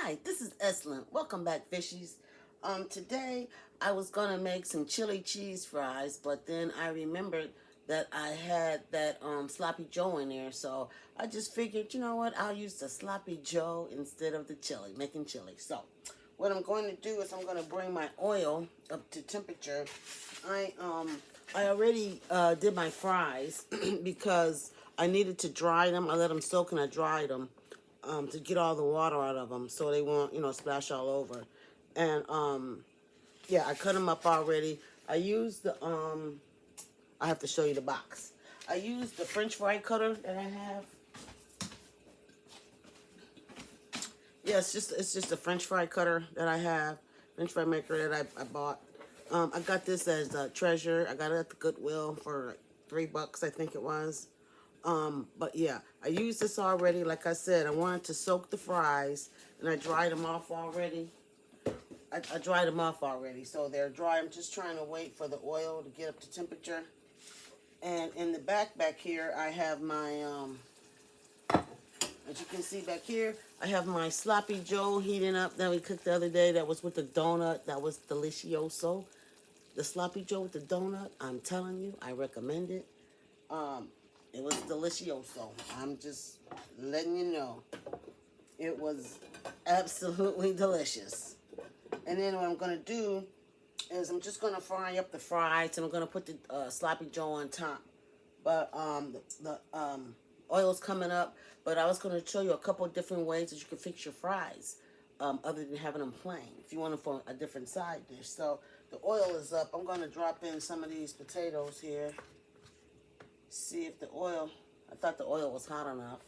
Hi, this is Eslin. Welcome back, fishies. Today I was gonna make some chili cheese fries, but then I remembered that I had that sloppy Joe in there, so I just figured, you know what, I'll use the sloppy Joe instead of the chili, making chili. So, what I'm going to do is I'm gonna bring my oil up to temperature. I um I already did my fries because I needed to dry them. I let them soak and I dried them to get all the water out of them so they won't, splash all over. And yeah, I cut them up already. I used I have to show you the box. I used the French fry cutter that I have. Yeah, it's just a French fry cutter that I have, French fry maker that I bought. I got this as a treasure. I got it at the Goodwill for like $3, I think it was. But yeah, I used this already. Like I said, I wanted to soak the fries, and I dried them off already. I dried them off already, so they're dry. I'm just trying to wait for the oil to get up to temperature. And in the back here, I have my as you can see back here, I have my sloppy Joe heating up that we cooked the other day. That was with the donut. That was delicioso. The sloppy Joe with the donut. I'm telling you, I recommend it. Um, it was delicioso. I'm just letting you know. It was absolutely delicious. And then what I'm gonna do is I'm just gonna fry up the fries, and I'm gonna put the sloppy Joe on top. But the oil's coming up. But I was gonna show you a couple of different ways that you can fix your fries, other than having them plain. If you want them for a different side dish. So the oil is up. I'm gonna drop in some of these potatoes here. See if the oil. I thought the oil was hot enough.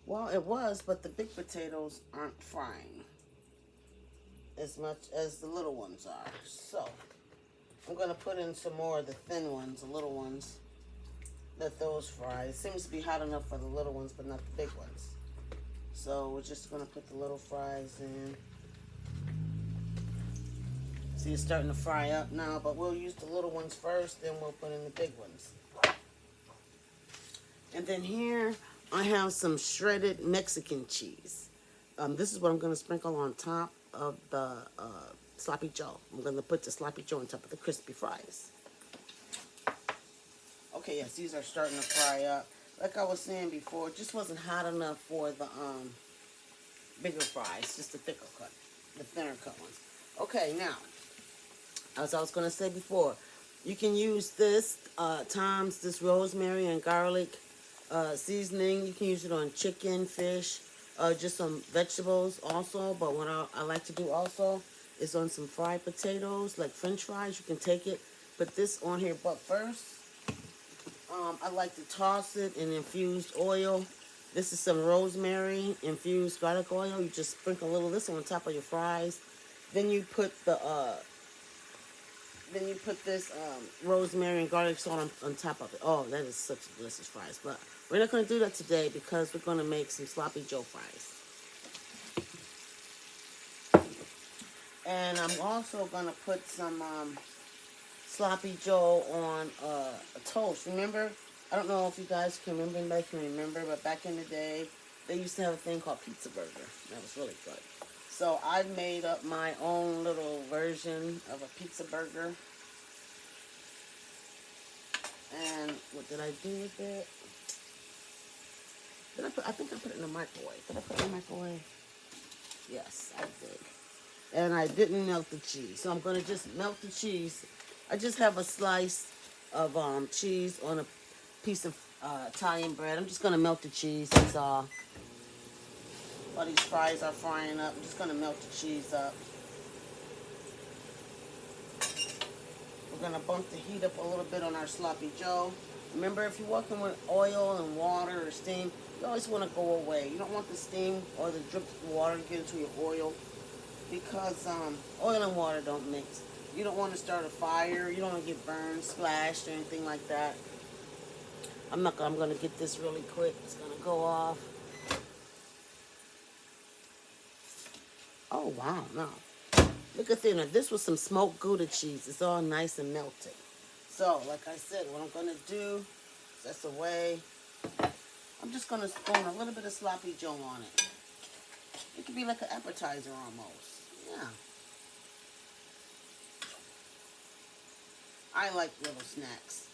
Well, it was, but the big potatoes aren't frying as much as the little ones are. So I'm gonna put in some more of the thin ones, the little ones. Let those fry. It seems to be hot enough for the little ones, but not the big ones. So we're just gonna put the little fries in. See, it's starting to fry up now, but we'll use the little ones first, then we'll put in the big ones. And then here I have some shredded Mexican cheese. This is what I'm gonna sprinkle on top of the sloppy Joe. I'm gonna put the sloppy Joe on top of the crispy fries. Okay, yes, these are starting to fry up. Like I was saying before, it just wasn't hot enough for the bigger fries, just the thicker cut, the thinner cut ones. Okay, now, as I was going to say before, you can use this Tom's, this rosemary and garlic seasoning. You can use it on chicken, fish, just some vegetables also. But what I like to do also is on some fried potatoes, like French fries. You can take it, put this on here. But first, I like to toss it in infused oil. This is some rosemary infused garlic oil. You just sprinkle a little of this on top of your fries. Then you put this rosemary and garlic salt on top of it. Oh, that is such delicious fries. But we're not going to do that today because we're going to make some sloppy Joe fries. And I'm also going to put some sloppy Joe on a toast. Remember, I don't know if you guys can remember, anybody can remember, but back in the day, they used to have a thing called Pizza Burger. That was really good. So I made up my own little version of a pizza burger. And what did I do with it? I think I put it in the microwave. Did I put it in the microwave? Yes, I did. And I didn't melt the cheese. So I'm going to just melt the cheese. I just have a slice of cheese on a piece of Italian bread. I'm just going to melt the cheese. That's all. While these fries are frying up, I'm just going to melt the cheese up. We're going to bump the heat up a little bit on our sloppy Joe. Remember, if you're working with oil and water or steam, you always want to go away. You don't want the steam or the drip of water to get into your oil because oil and water don't mix. You don't want to start a fire. You don't want to get burned, splashed, or anything like that. I'm going to get this really quick. It's going to go off. Oh, wow, no. Look at that. This was some smoked Gouda cheese. It's all nice and melted. So, like I said, what I'm going to do is that's away. I'm just going to spoon a little bit of sloppy joe on it. It could be like an appetizer almost. Yeah. I like little snacks.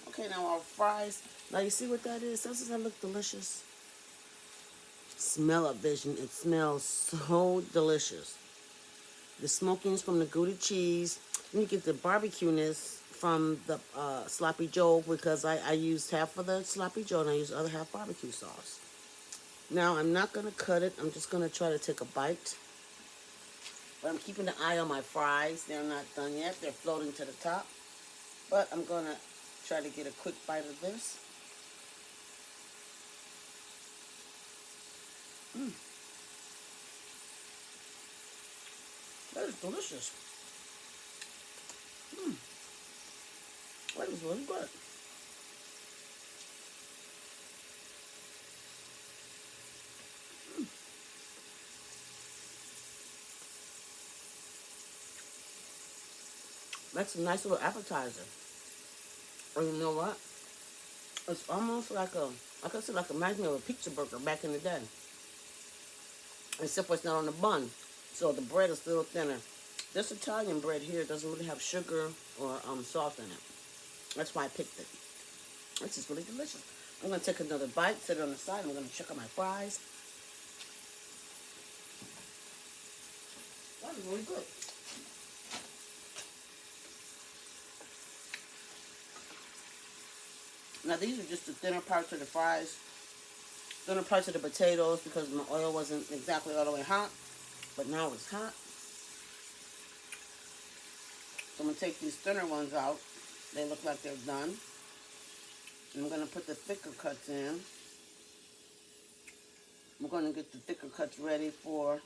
Okay, now our fries. Now you see what that is? Doesn't that look delicious? Smell it, Vision. It smells so delicious. The smokiness from the Gouda cheese. And you get the barbecue-ness from the sloppy joe because I used half of the sloppy joe and I used the other half barbecue sauce. Now I'm not going to cut it. I'm just going to try to take a bite. But I'm keeping an eye on my fries. They're not done yet. They're floating to the top. But I'm going to try to get a quick bite of this. That is delicious. That is really good. Makes a nice little appetizer. Or you know what? It's almost like like I said, like imagine a pizza burger back in the day. Except for it's not on the bun. So the bread is a little thinner. This Italian bread here doesn't really have sugar or salt in it. That's why I picked it. This is really delicious. I'm going to take another bite, set it on the side. I'm going to check out my fries. That is really good. Now these are just the thinner parts of the fries. Thinner parts of the potatoes because my oil wasn't exactly all the way hot. But now it's hot. So I'm going to take these thinner ones out. They look like they're done. And I'm going to put the thicker cuts in. I'm going to get the thicker cuts ready for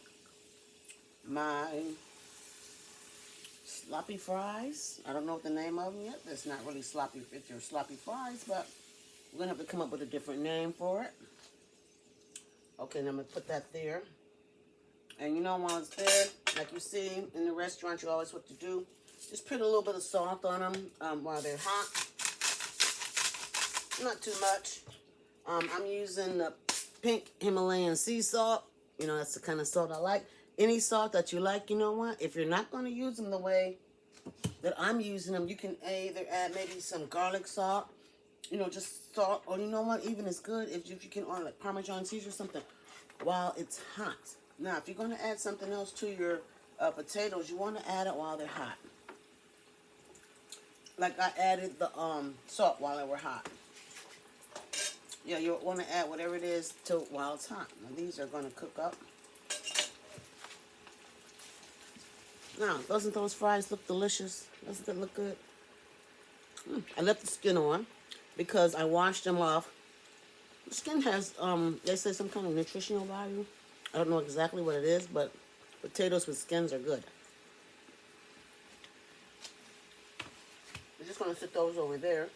my sloppy fries. I don't know what the name of them yet. It's not really sloppy if they're sloppy fries, but we're going to have to come up with a different name for it. Okay, now I'm going to put that there. And you know, while it's there, like you see in the restaurant, you always what to do. Just put a little bit of salt on them while they're hot. Not too much. I'm using the pink Himalayan sea salt. You know, that's the kind of salt I like. Any salt that you like, you know what? If you're not going to use them the way that I'm using them, you can either add maybe some garlic salt. You know, just salt. Or you know what? Even it's good if you can order like Parmesan cheese or something while it's hot. Now, if you're going to add something else to your potatoes, you want to add it while they're hot. Like I added the salt while they were hot. Yeah, you want to add whatever it is to while it's hot. Now these are going to cook up. Now, doesn't those fries look delicious? Doesn't it look good? I left the skin on because I washed them off. The skin has, they say some kind of nutritional value. I don't know exactly what it is, but potatoes with skins are good. We're just going to set those over there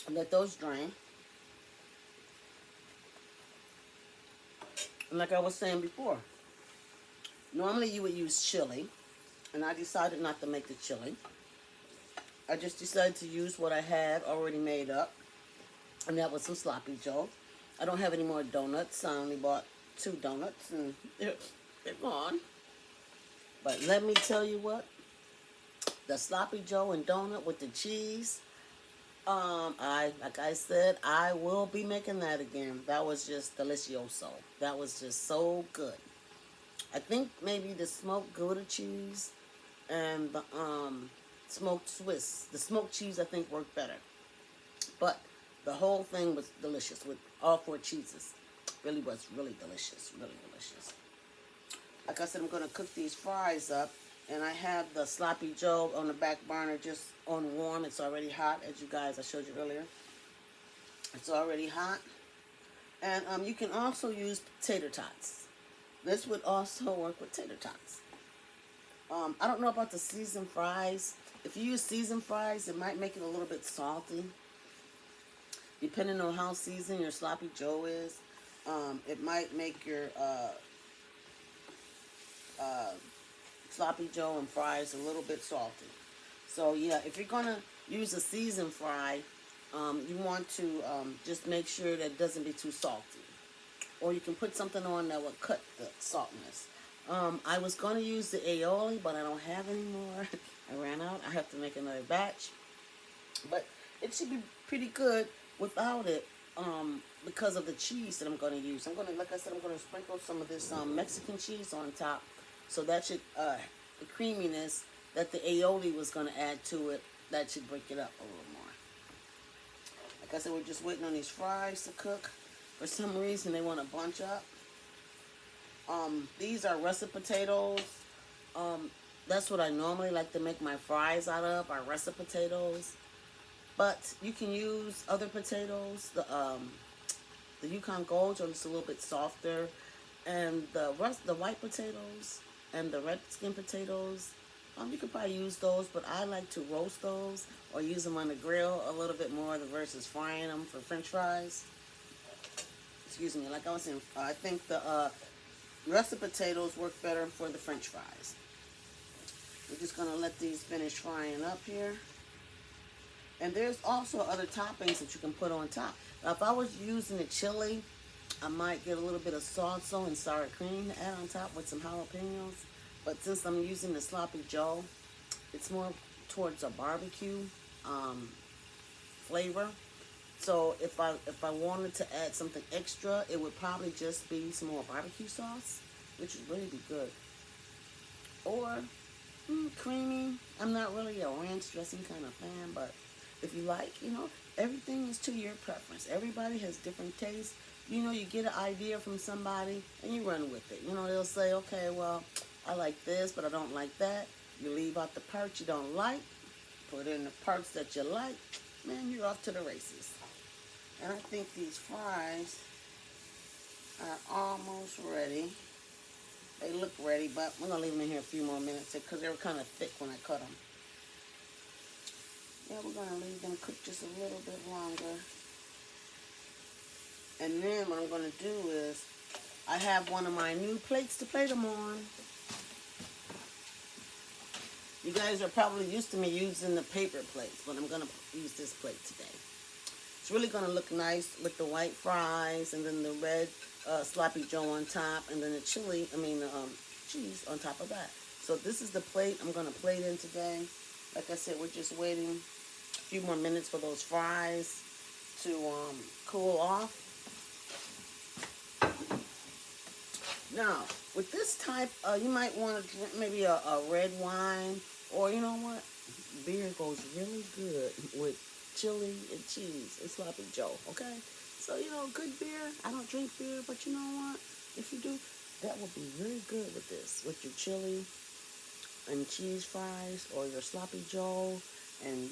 and let those drain. And like I was saying before, normally you would use chili, and I decided not to make the chili. I just decided to use what I had already made up, and that was some sloppy joe. I don't have any more donuts. I only bought 2 donuts, and they're gone. But let me tell you what, the sloppy joe and donut with the cheese, like I said, I will be making that again. That was just delicioso. That was just so good. I think maybe the smoked Gouda cheese and the smoked Swiss. The smoked cheese I think worked better. But the whole thing was delicious with all 4 cheeses. Really was really delicious. Really delicious. Like I said, I'm going to cook these fries up. And I have the sloppy joe on the back burner just on warm. It's already hot, as you guys, I showed you earlier. It's already hot. And you can also use tater tots. This would also work with tater tots. I don't know about the seasoned fries. If you use seasoned fries, it might make it a little bit salty. Depending on how seasoned your sloppy joe is, it might make your sloppy joe and fries a little bit salty. So yeah, if you're gonna use a seasoned fry, you want to just make sure that it doesn't be too salty. Or you can put something on that will cut the saltness. I was gonna use the aioli, but I don't have any more. I ran out. I have to make another batch. But it should be pretty good without it, because of the cheese that I'm going to use. I'm going to, like I said, I'm going to sprinkle some of this Mexican cheese on top, so that should, the creaminess that the aioli was going to add to it, that should break it up a little more. Like I said, we're just waiting on these fries to cook. For some reason, they want to bunch up. These are russet potatoes. That's what I normally like to make my fries out of, are russet potatoes. But you can use other potatoes. The Yukon Golds are just a little bit softer, and the white potatoes and the red skin potatoes. You could probably use those, but I like to roast those or use them on the grill a little bit more versus frying them for French fries. Excuse me. Like I was saying, I think the russet potatoes work better for the French fries. We're just gonna let these finish frying up here. And there's also other toppings that you can put on top. Now, if I was using the chili, I might get a little bit of salsa and sour cream to add on top with some jalapenos. But since I'm using the sloppy joe, it's more towards a barbecue flavor. So if I wanted to add something extra, it would probably just be some more barbecue sauce, which would really be good. Or creamy. I'm not really a ranch dressing kind of fan, but if you like, everything is to your preference. Everybody has different tastes. You get an idea from somebody and you run with it. They'll say, okay, well, I like this, but I don't like that. You leave out the parts you don't like, put in the parts that you like, man, you're off to the races. And I think these fries are almost ready. They look ready, but we're going to leave them in here a few more minutes because they were kind of thick when I cut them. Yeah, we're going to leave them cook just a little bit longer. And then what I'm going to do is, I have one of my new plates to plate them on. You guys are probably used to me using the paper plates, but I'm going to use this plate today. It's really going to look nice with the white fries and then the red sloppy joe on top, and then the cheese on top of that. So this is the plate I'm going to plate in today. Like I said, we're just waiting a few more minutes for those fries to cool off. Now, with this type, you might want to drink maybe a red wine, or you know what? Beer goes really good with chili and cheese and sloppy joe, okay? So, good beer. I don't drink beer, but you know what? If you do, that will be really good with this, with your chili and cheese fries, or your sloppy joe and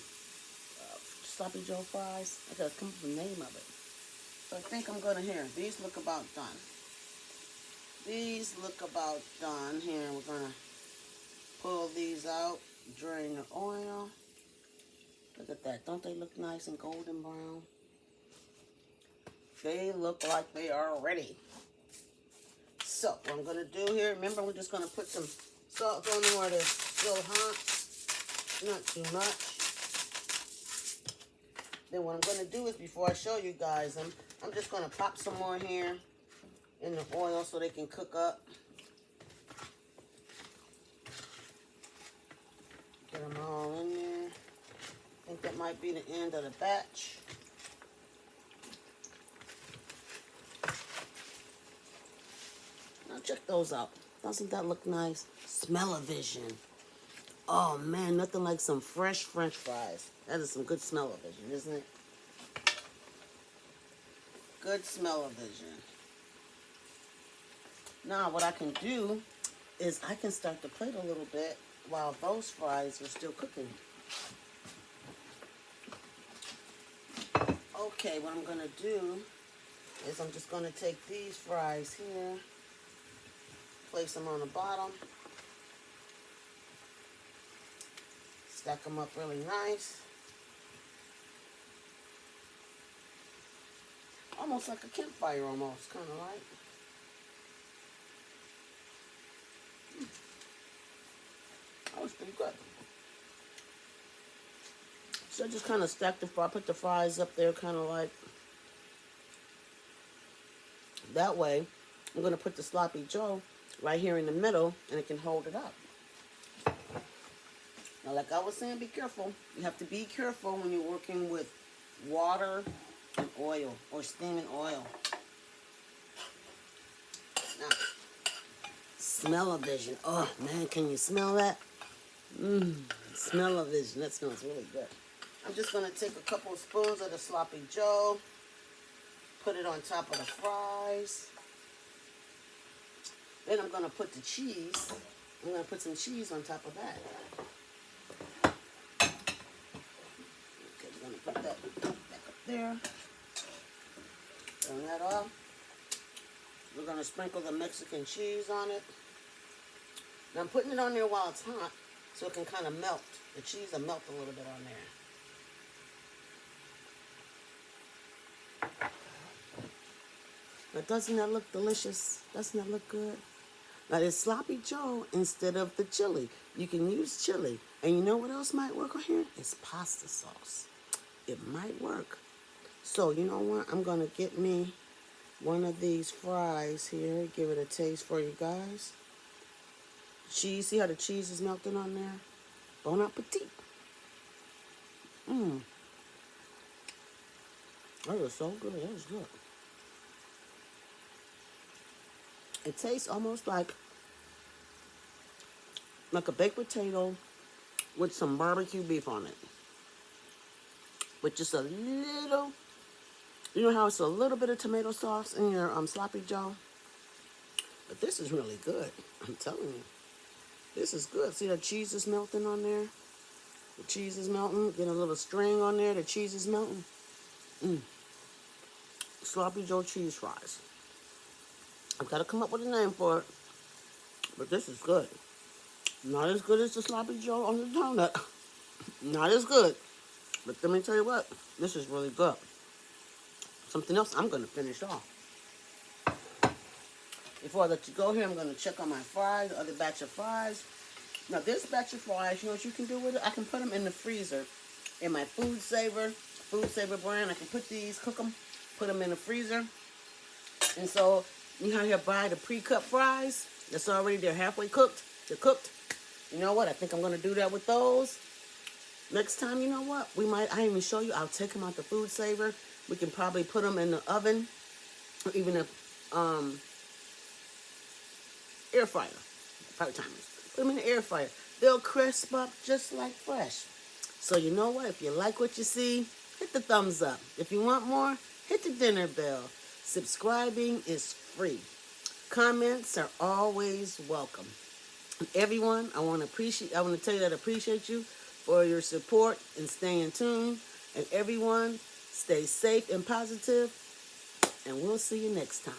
sloppy joe fries. I gotta come up with the name of it. So I think I'm gonna these look about done. These look about done. Here, we're gonna pull these out, drain the oil. Look at that. Don't they look nice and golden brown? They look like they are ready. So what I'm gonna do here, remember, we're just gonna put some salt on them while they're still hot. Not too much. Then what I'm gonna do is, before I show you guys them, I'm just gonna pop some more here in the oil so they can cook up. Get them all in there. I think that might be the end of the batch. Now check those out. Doesn't that look nice? Smell-o-vision. Oh man, nothing like some fresh French fries. That is some good smell-o-vision, isn't it? Good smell-o-vision. Now what I can do is I can start to plate a little bit while those fries are still cooking. Okay, what I'm gonna do is I'm just gonna take these fries here, place them on the bottom, stack them up really nice. Almost like a campfire almost, kind of like. was pretty good. So I just kind of stacked the fries, put the fries up there kind of like that way. I'm going to put the Sloppy Joe right here in the middle and it can hold it up. Now, like I was saying, be careful. You have to be careful when you're working with water and oil or steaming oil. Now, smell-o-vision. Oh, man, can you smell that? Smell-o-vision. That smells really good. I'm just going to take a couple of spoons of the Sloppy Joe, put it on top of the fries. Then I'm going to put the cheese. I'm going to put some cheese on top of that. Okay, we're going to put that back up there. Turn that off. We're going to sprinkle the Mexican cheese on it. Now I'm putting it on there while it's hot so it can kind of melt. The cheese will melt a little bit on there. Now doesn't that look delicious? Doesn't that look good? Now it's Sloppy Joe instead of the chili. You can use chili. And you know what else might work on here? It's pasta sauce. It might work. So you know what? I'm going to get me one of these fries here. Give it a taste for you guys. Cheese. See how the cheese is melting on there? Bon appetit. That is so good. That is good. It tastes almost like a baked potato with some barbecue beef on it. With just a little, you know how it's a little bit of tomato sauce in your Sloppy Joe? But this is really good. I'm telling you. This is good. See that cheese is melting on there? The cheese is melting. Getting a little string on there. The cheese is melting. Sloppy Joe cheese fries. I've got to come up with a name for it. But this is good. Not as good as the Sloppy Joe on the donut. Not as good. But let me tell you what. This is really good. Something else I'm going to finish off. Before I let you go here, I'm going to check on my fries, the other batch of fries. Now, this batch of fries, you know what you can do with it? I can put them in the freezer. In my Food Saver brand, I can put these, cook them, put them in the freezer. And so, you know how you buy the pre-cut fries? That's already, they're halfway cooked. They're cooked. You know what? I think I'm going to do that with those. Next time, you know what? I didn't even show you. I'll take them out the Food Saver. We can probably put them in the oven. Or even a air fryer. Probably timers. Put them in the air fryer. They'll crisp up just like fresh. So you know what? If you like what you see, hit the thumbs up. If you want more, hit the dinner bell. Subscribing is free. Comments are always welcome. Everyone, I want to tell you that I appreciate you for your support and staying tuned. And everyone, stay safe and positive. And we'll see you next time.